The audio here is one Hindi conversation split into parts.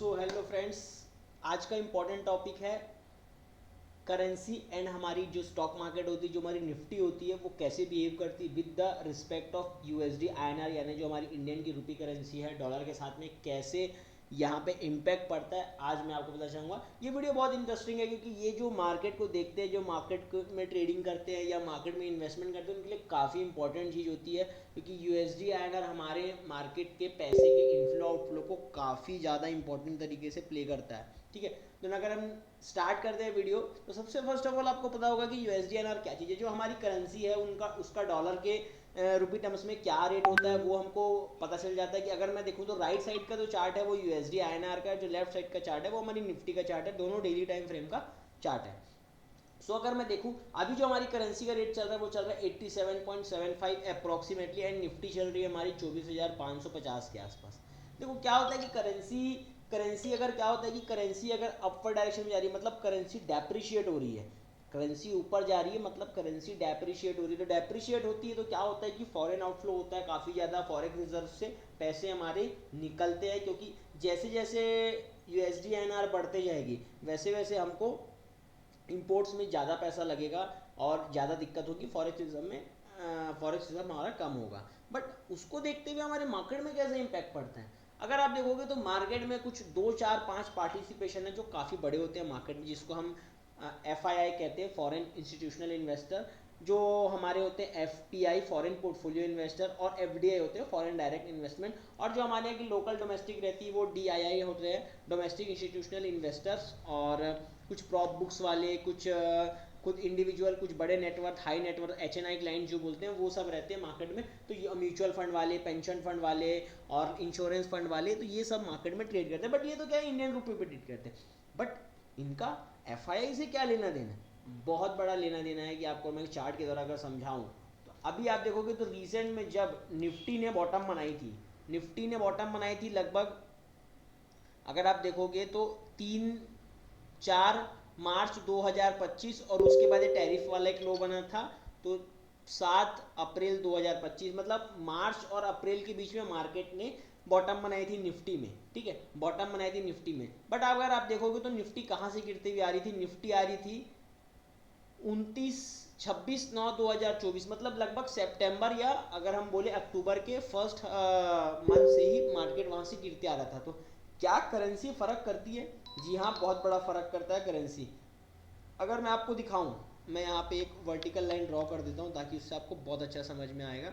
सो हेलो फ्रेंड्स, आज का इम्पोर्टेंट टॉपिक है करेंसी एंड हमारी जो स्टॉक मार्केट होती है, जो हमारी निफ्टी होती है, वो कैसे बिहेव करती है with the respect of USD INR, यानी जो हमारी इंडियन की रुपी करेंसी है डॉलर के साथ में कैसे यहाँ पे इम्पैक्ट पड़ता है। आज मैं आपको बता चाहूँगा। ये वीडियो बहुत इंटरेस्टिंग है क्योंकि ये जो मार्केट को देखते हैं, जो मार्केट में ट्रेडिंग करते हैं या मार्केट में इन्वेस्टमेंट करते हैं, उनके लिए काफ़ी इंपॉर्टेंट चीज़ होती है क्योंकि यूएसडी आईएनआर हमारे मार्केट के पैसे के इनफ्लो आउटफ्लो को काफ़ी ज़्यादा इंपॉर्टेंट तरीके से प्ले करता है। ठीक है, तो अगर हम स्टार्ट करते हैं वीडियो, तो सबसे फर्स्ट ऑफ ऑल आपको पता होगा कि यूएसडीएनआर क्या चीज़ है। जो हमारी करेंसी है उनका उसका डॉलर के रुपी टर्म्स में क्या रेट होता है वो हमको पता चल जाता है। कि अगर मैं देखूँ तो राइट साइड का जो चार्ट है वो यूएसडी आईएनआर का है, जो लेफ्ट साइड का चार्ट है वो हमारी निफ्टी का चार्ट है, दोनों डेली टाइम फ्रेम का चार्ट है। सो अगर मैं देखूं अभी जो हमारी करेंसी का रेट चल रहा है वो चल रहा है 87.75 अप्रोक्सीमेटली, एंड निफ्टी चल रही है हमारी 24,550 के आसपास। देखो क्या होता है कि करेंसी अगर क्या होता है कि करेंसी अगर अपर डायरेक्शन में जा रही है मतलब करेंसी डेप्रिशिएट हो रही है। करेंसी ऊपर जा रही है मतलब करेंसी डेप्रिशिएट हो रही है। तो डेप्रिशिएट होती है तो क्या होता है कि फॉरेन आउटफ्लो होता है, काफ़ी ज़्यादा फॉरेक्स रिजर्व से पैसे हमारे निकलते हैं, क्योंकि जैसे जैसे यूएसडी एनआर बढ़ते जाएगी वैसे वैसे हमको इंपोर्ट्स में ज़्यादा पैसा लगेगा और ज़्यादा दिक्कत होगी फॉरेक्स रिजर्व में। फॉरेक्स रिजर्व हमारा कम होगा। बट उसको देखते हुए हमारे मार्केट में कैसे इम्पैक्ट पड़ता है, अगर आप देखोगे तो मार्केट में कुछ 2 4 5 पार्टिसिपेशन है जो काफ़ी बड़े होते हैं मार्केट में, जिसको हम FII कहते हैं, फॉरेन इंस्टीट्यूशनल इन्वेस्टर। जो हमारे होते हैं FPI, फॉरेन पोर्टफोलियो इन्वेस्टर, और FDI होते हैं, फॉरेन डायरेक्ट इन्वेस्टमेंट। और जो हमारे यहाँ की लोकल डोमेस्टिक रहती है वो DII होते हैं, डोमेस्टिक इंस्टीट्यूशनल इन्वेस्टर्स। और कुछ प्रॉप बुक्स वाले, कुछ खुद इंडिविजुअल, कुछ बड़े network, high network, HNI client जो बोलते हैं, वो सब रहते हैं मार्केट में। तो म्यूचुअल फंड वाले, पेंशन फंड वाले और इंश्योरेंस फंड वाले, तो ये सब मार्केट में ट्रेड करते हैं। बट ये तो क्या है, इंडियन रुपये पे ट्रेड करते हैं। बट इनका FII से क्या लेना देना है? बहुत बड़ा लेना देना है। कि आपको मैं चार्ट के द्वारा अगर समझाऊं तो अभी आप देखोगे तो रिसेंट में जब निफ्टी ने बॉटम बनाई थी लगभग, अगर आप देखोगे तो 3-4 मार्च 2025, और उसके बाद टैरिफ वाला एक लो बना था। तो 7 अप्रैल 2025, मतलब मार्च और अप्रैल के बीच में मार्केट ने बॉटम बनाई थी निफ्टी में। ठीक है, बॉटम बनाई थी निफ्टी में। बट अगर आप देखोगे तो निफ्टी कहाँ से गिरती हुई आ रही थी? निफ्टी आ रही थी 26/9/2024, मतलब लगभग सितंबर, या अगर हम बोले अक्टूबर के फर्स्ट मंथ से ही मार्केट वहां से गिरते आ रहा था। तो क्या करेंसी फर्क करती है? जी हाँ, बहुत बड़ा फर्क करता है करेंसी। अगर मैं आपको दिखाऊं, मैं यहाँ पे एक वर्टिकल लाइन ड्रॉ कर देता हूँ ताकि उससे आपको बहुत अच्छा समझ में आएगा।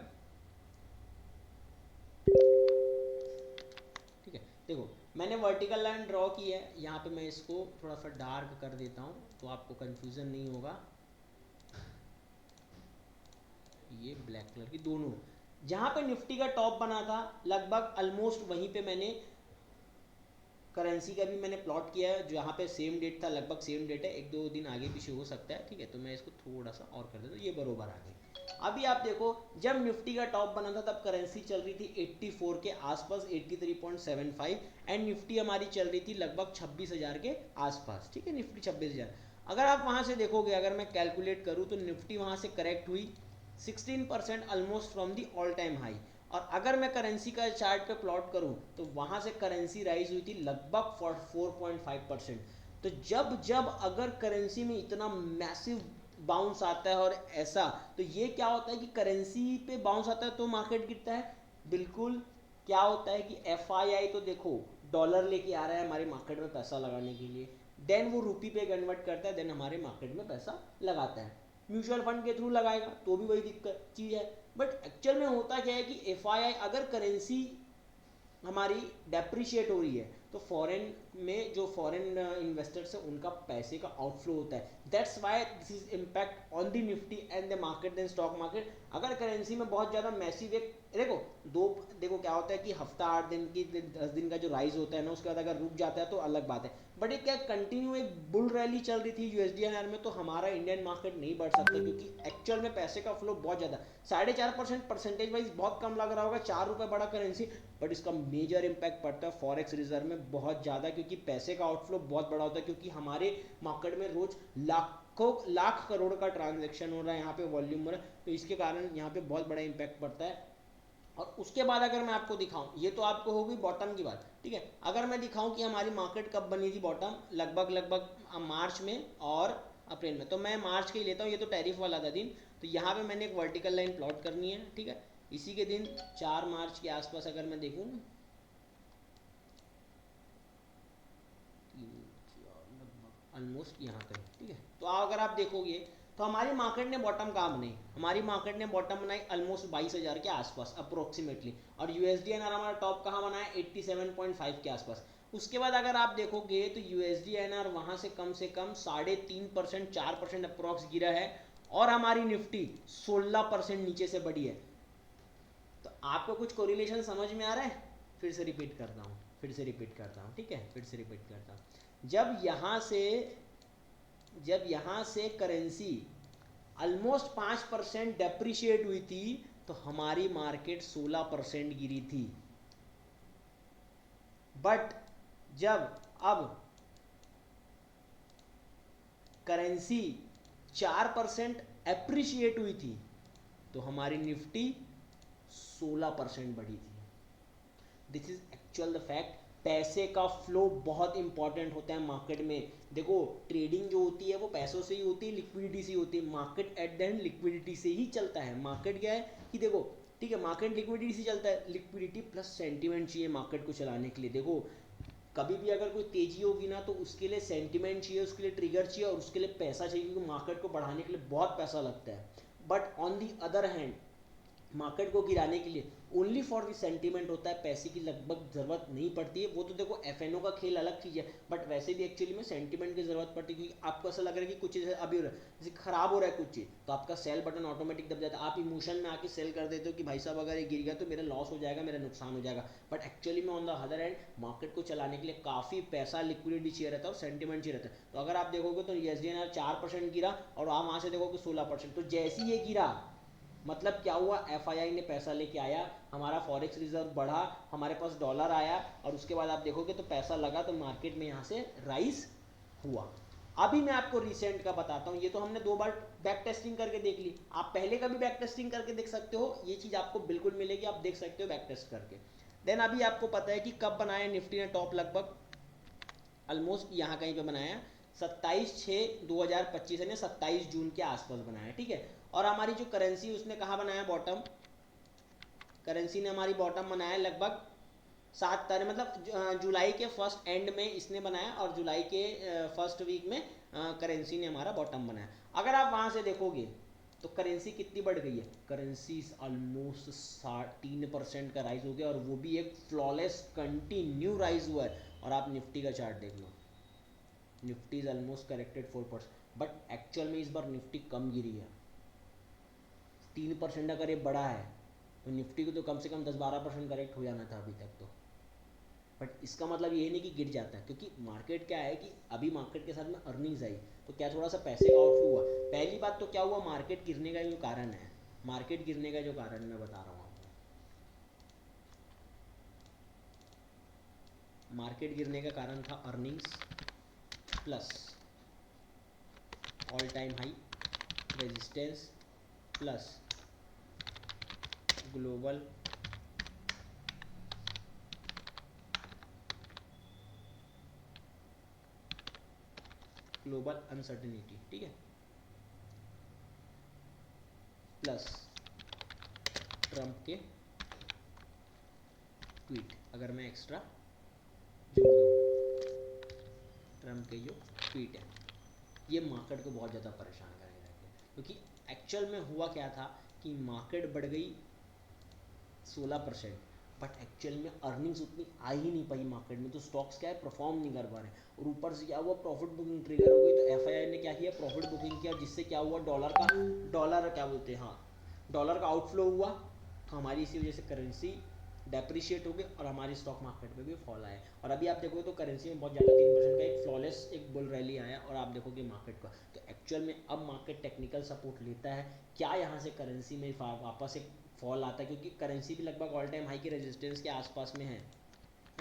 ठीक है, देखो मैंने वर्टिकल लाइन ड्रॉ की है। यहाँ पे मैं इसको थोड़ा सा डार्क कर देता हूँ तो आपको कंफ्यूजन नहीं होगा। ये ब्लैक कलर की दोनों, जहां पे निफ्टी का टॉप बना था लगभग ऑलमोस्ट वहीं पे मैंने करेंसी का भी मैंने प्लॉट किया है। जहाँ पे सेम डेट था, लगभग सेम डेट है, 1-2 दिन आगे पीछे हो सकता है। ठीक है, तो मैं इसको थोड़ा सा और कर देता हूँ, ये बरोबर आ गई। अभी आप देखो, जब निफ्टी का टॉप बना था तब करेंसी चल रही थी 84 के आसपास, 83.75, एंड निफ्टी हमारी चल रही थी लगभग 26,000 के आसपास। ठीक है, निफ्टी 26,000। अगर आप वहाँ से देखोगे, अगर मैं कैलकुलेट करूँ तो निफ्टी वहाँ से करेक्ट हुई 16% almost from the all time high. और अगर मैं करेंसी का चार्ट पे प्लॉट करूं तो वहां से करेंसी राइज हुई थी लगभग 4.5%। तो जब जब अगर करेंसी में इतना मैसिव बाउंस आता है और ऐसा, तो ये क्या होता है कि करेंसी पे बाउंस आता है तो मार्केट गिरता है। बिल्कुल। क्या होता है कि FII तो देखो डॉलर लेके आ रहा है हमारे मार्केट में पैसा लगाने के लिए, देन वो रुपी पे कन्वर्ट करता है, देन हमारे मार्केट में पैसा लगाता है। म्यूचुअल फंड के थ्रू लगाएगा तो भी वही दिक्कत चीज़ है। बट एक्चुअल में होता क्या है कि FII अगर करेंसी हमारी डेप्रिशिएट हो रही है तो फॉरेन में जो फॉरेन इन्वेस्टर्स है उनका पैसे का आउटफ्लो होता है। That's why this is impact on the Nifty and the market then stock market. अगर करेंसी में बहुत ज़्यादा मैसिव एक देखो क्या होता है कि हफ्ता 8 दिन की 10 दिन का जो राइज होता है ना, उसके बाद अगर रुक जाता है तो अलग बात है। बट एक क्या कंटिन्यू एक बुल रैली चल रही थी यूएसडीएनआर में, तो हमारा इंडियन मार्केट नहीं बढ़ सकता क्योंकि एक्चुअल में पैसे का फ्लो बहुत ज़्यादा 4.5% परसेंटेज वाइज बहुत कम लग रहा होगा, 4 रुपये बड़ा करेंसी। बट इसका मेजर इम्पैक्ट पड़ता है फॉरेक्स रिजर्व में बहुत ज़्यादा, क्योंकि पैसे का आउटफ्लो बहुत बड़ा होता है। क्योंकि हमारे मार्केट में रोज लाखों लाख करोड़ का ट्रांजेक्शन हो रहा है, यहाँ पे वॉल्यूम हो रहा है, तो इसके कारण यहाँ पे बहुत बड़ा इम्पैक्ट पड़ता है और उसके बाद अगर मैं आपको दिखाऊं, ये तो आपको होगी बॉटम की बात, ठीक है। अगर मैं दिखाऊं कि हमारी मार्केट कब बनी थी बॉटम, लगभग लगभग मार्च में और अप्रैल में, तो मैं मार्च के ही लेता हूँ, ये तो टैरिफ वाला था दिन। तो यहाँ पे मैंने एक वर्टिकल लाइन प्लॉट करनी है, ठीक है। इसी के दिन 4 मार्च के आसपास अगर मैं देखूँ, ऑलमोस्ट यहाँ पे, ठीक है। तो अगर आप देखोगे तो हमारी मार्केट ने बॉटम कहाँ बनाई, हमारी मार्केट ने बॉटम बनाई ऑलमोस्ट 22,000 के आसपास अप्रोक्सीमेटली, और यूएसडी एनआर हमारा टॉप कहाँ बनाया 87.5 के आसपास। उसके बाद अगर आप देखोगे तो यूएसडी एनआर वहाँ से कम 3%, 4% अप्रोक्स गिरा है, और हमारी निफ्टी 16% नीचे से बढ़ी है। तो आपको कुछ कोरिलेशन समझ में आ रहा है? फिर से रिपीट करता हूँ, ठीक है, फिर से रिपीट करता हूँ। जब यहाँ से करेंसी ऑलमोस्ट 5% डेप्रिशिएट हुई थी, तो हमारी मार्केट 16% गिरी थी। बट जब अब करेंसी 4% एप्रिशिएट हुई थी, तो हमारी निफ्टी 16% बढ़ी थी। This is actual the fact. पैसे का फ्लो बहुत इंपॉर्टेंट होता है मार्केट में। देखो, ट्रेडिंग जो होती है वो पैसों से ही होती है, लिक्विडिटी से ही होती है। Market at the end liquidity से ही चलता है। मार्केट क्या है कि देखो, ठीक है, मार्केट लिक्विडिटी से चलता है, लिक्विडिटी प्लस सेंटिमेंट चाहिए मार्केट को चलाने के लिए। देखो, कभी भी अगर कोई तेजी होगी ना, तो उसके लिए सेंटिमेंट चाहिए, उसके लिए ट्रिगर चाहिए, और उसके लिए पैसा चाहिए, क्योंकि मार्केट को बढ़ाने के लिए बहुत पैसा लगता है। But on the other hand, market को गिराने के लिए ओनली फॉर द सेंटीमेंट होता है, पैसे की लगभग ज़रूरत नहीं पड़ती है। वो तो देखो एफएनओ का खेल अलग चीज़ है, बट वैसे भी एक्चुअली में सेंटीमेंट की ज़रूरत पड़ती है, क्योंकि आपको ऐसा लग रहा है कि कुछ चीज़ अभी हो रहा है, जैसे खराब हो रहा है कुछ चीज़, तो आपका सेल बटन ऑटोमेटिक दब जाता है। आप इमोशन में आके सेल कर देते हो कि भाई साहब अगर ये गिर गया तो मेरा लॉस हो जाएगा, मेरा नुकसान हो जाएगा। बट एक्चुअली में on the other hand, market को चलाने के लिए काफ़ी पैसा, लिक्विडिटी चाहिए रहता है और सेंटीमेंट चाहिए रहता है। तो अगर आप देखोगे तो एसडीएनआर 4% गिरा, और आप वहाँ से देखोगे 16%। तो जैसे ही ये गिरा, मतलब क्या हुआ, एफआईआई ने पैसा लेके आया, हमारा फॉरेक्स रिजर्व बढ़ा, हमारे पास डॉलर आया, और उसके बाद आप देखोगे तो पैसा लगा, तो मार्केट में यहाँ से राइज हुआ। अभी मैं आपको रिसेंट का बताता हूँ। ये तो हमने 2 बार बैक टेस्टिंग करके देख ली, आप पहले का भी बैक टेस्टिंग करके देख सकते हो, ये चीज़ आपको बिल्कुल मिलेगी, आप देख सकते हो बैक टेस्ट करके। देन अभी आपको पता है कि कब बनाया निफ्टी ने टॉप, लगभग ऑलमोस्ट यहाँ कहीं पे बनाया 27/6/2025 यानी 27 जून के आसपास बनाया, ठीक है। और हमारी जो करेंसी उसने कहाँ बनाया बॉटम, करेंसी ने हमारी बॉटम बनाया लगभग 7 तारीख, मतलब जुलाई के फर्स्ट एंड में इसने बनाया, और जुलाई के फर्स्ट वीक में करेंसी ने हमारा बॉटम बनाया। अगर आप वहाँ से देखोगे तो करेंसी कितनी बढ़ गई है, करेंसी ऑलमोस्ट 3% का राइज हो गया, और वो भी एक फ्लॉलेस कंटिन्यू राइज हुआ है। और आप निफ्टी का चार्ट देख लो, Nifty is almost corrected 4%, but actual में इस बार निफ्टी कम गिरी है। 3% अगर ये बढ़ा है, तो निफ्टी को तो कम से कम 10-12% करेक्ट हो जाना था अभी तक तो। बट इसका मतलब ये नहीं कि गिर जाता है, क्योंकि मार्केट क्या है कि अभी मार्केट के साथ में अर्निंग्स आई, तो क्या थोड़ा सा पैसे का आउटफ्लो हुआ। पहली बात तो क्या हुआ, मार्केट गिरने का जो कारण है, मार्केट गिरने का जो कारण मैं बता रहा हूँ आपको, मार्केट गिरने का कारण था earnings plus all time high resistance plus global uncertainty, ठीक है, प्लस ट्रम्प के ट्वीट। अगर मैं एक्स्ट्रा जोड़ दूँ, ट्रम्प के जो ट्वीट है, ये मार्केट को बहुत ज़्यादा परेशान करेगा, क्योंकि एक्चुअल में हुआ क्या था कि मार्केट बढ़ गई 16%, बट एक्चुअल में अर्निंग्स उतनी आ ही नहीं पाई मार्केट में, तो स्टॉक्स क्या है, परफॉर्म नहीं कर पा रहे। और ऊपर से क्या हुआ, प्रॉफिट बुकिंग ट्रिगर हो गई, तो एफआईआई ने क्या किया, प्रॉफिट बुकिंग किया, जिससे क्या हुआ, डॉलर क्या बोलते हैं, हाँ, डॉलर का आउटफ्लो हुआ। तो हमारी इसी वजह से करेंसी डेप्रिशिएट हो गई, और हमारी स्टॉक मार्केट में भी फॉल आया। और अभी आप देखोगे तो करेंसी में बहुत ज़्यादा 3% का एक फ्लॉलेस एक बुल रैली आया, और आप देखोगे मार्केट का, तो एक्चुअल में अब मार्केट टेक्निकल सपोर्ट लेता है क्या, यहाँ से करेंसी में वापस एक फॉल आता है, क्योंकि करेंसी भी लगभग ऑल टाइम हाई की रेजिस्टेंस के आसपास में है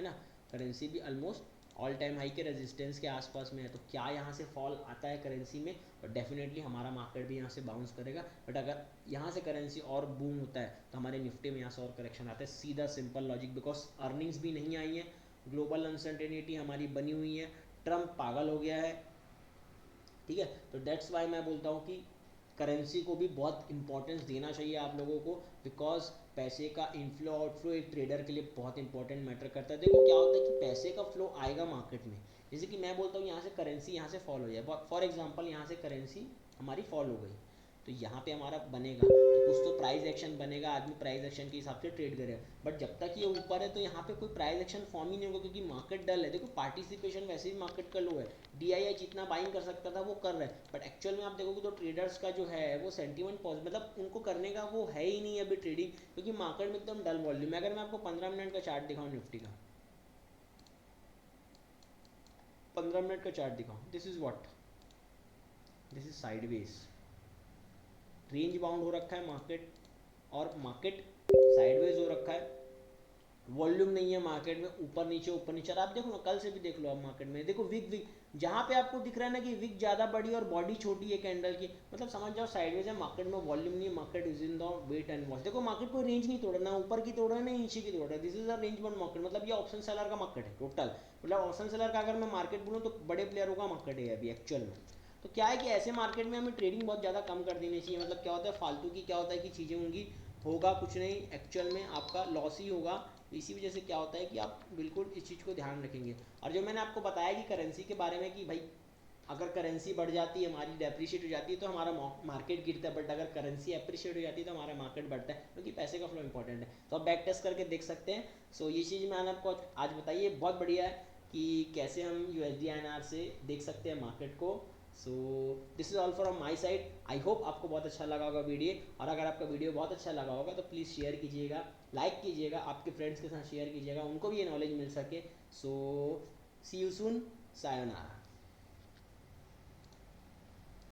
ना। करेंसी भी ऑलमोस्ट ऑल टाइम हाई के रेजिस्टेंस के आसपास में है, तो क्या यहाँ से फॉल आता है करेंसी में, और डेफिनेटली हमारा मार्केट भी यहाँ से बाउंस करेगा। बट अगर यहाँ से करेंसी और बूम होता है तो हमारे निफ्टी में यहाँ से और करेक्शन आता है, सीधा सिंपल लॉजिक, बिकॉज अर्निंग्स भी नहीं आई है, ग्लोबल अनसर्टेनिटी हमारी बनी हुई है, ट्रम्प पागल हो गया है, ठीक है। तो डेट्स वाई मैं बोलता हूँ कि करेंसी को भी बहुत इंपॉर्टेंस देना चाहिए आप लोगों को, बिकॉज पैसे का इनफ्लो आउटफ्लो एक ट्रेडर के लिए बहुत इंपॉर्टेंट मैटर करता है। देखो क्या होता है कि पैसे का फ्लो आएगा मार्केट में, जैसे कि मैं बोलता हूँ यहाँ से करेंसी यहाँ से फॉल हो जाए, फॉर एग्जांपल यहाँ से करेंसी हमारी फॉल हो गई, तो यहाँ पे हमारा बनेगा तो कुछ तो प्राइस एक्शन बनेगा, आदमी प्राइस एक्शन के हिसाब से ट्रेड करेगा। बट जब तक ये ऊपर है तो यहाँ पे कोई प्राइस एक्शन फॉर्म ही नहीं होगा, क्योंकि मार्केट डल है। देखो पार्टिसिपेशन वैसे भी मार्केट का लो है, डीआईआई जितना बाइंग कर सकता था वो कर रहा है, बट एक्चुअल में आप देखोगे तो ट्रेडर्स का जो है वो सेंटीमेंट पॉजिटिव, मतलब उनको करने का वो है ही नहीं अभी ट्रेडिंग, क्योंकि मार्केट में एकदम डल वॉल्यूम है। अगर मैं आपको 15 मिनट का चार्ट दिखाऊँ निफ्टी का, 15 मिनट का चार्ट दिखाऊँ, this is what, this is sideways, range bound हो रखा है मार्केट, और मार्केट साइडवेज हो रखा है, वॉल्यूम नहीं है मार्केट में, ऊपर नीचे। और आप देखो ना, कल से भी देख लो आप मार्केट में, देखो विक जहाँ पे आपको दिख रहा है ना कि विक ज़्यादा बड़ी और बॉडी छोटी है कैंडल की, मतलब समझ जाओ साइडवेज है, मार्केट में वॉल्यूम नहीं है, market is in the wait and watch. देखो मार्केट कोई रेंज नहीं तोड़ रहा, ना ऊपर की तोड़ रहा है ना नीचे की तोड़ रहा है, this is a range bound market, मतलब ये ऑप्शन सेलर का मार्केट है टोटल, मतलब ऑप्शन सेलर का अगर मैं मार्केट बोलूँ तो बड़े प्लेयरों का मार्केट है अभी एक्चुअल में। तो क्या है कि ऐसे मार्केट में हमें ट्रेडिंग बहुत ज़्यादा कम कर देनी चाहिए, मतलब क्या होता है फालतू की, क्या होता है कि चीज़ें होंगी, होगा कुछ नहीं, एक्चुअल में आपका लॉस ही होगा। इसी वजह से क्या होता है कि आप बिल्कुल इस चीज़ को ध्यान रखेंगे। और जो मैंने आपको बताया कि करेंसी के बारे में कि भाई अगर करेंसी बढ़ जाती है, हमारी डेप्रिशिएट हो जाती है तो हमारा मार्केट गिरता है, बट अगर करेंसी अप्रिशिएट हो जाती है तो हमारा मार्केट बढ़ता है, क्योंकि पैसे का फ्लो इंपॉर्टेंट है। तो आप बैक टेस्ट करके देख सकते हैं। सो ये चीज़ मैंने आपको आज बताई है, बहुत बढ़िया है कि कैसे हम USD INR से देख सकते हैं मार्केट को। So this is all from my side. I hope आपको बहुत अच्छा लगा होगा वीडियो, और अगर आपका वीडियो बहुत अच्छा लगा होगा तो प्लीज़ शेयर कीजिएगा, लाइक कीजिएगा, आपके फ्रेंड्स के साथ शेयर कीजिएगा, उनको भी ये नॉलेज मिल सके। सो सी यू सून, सायोनारा।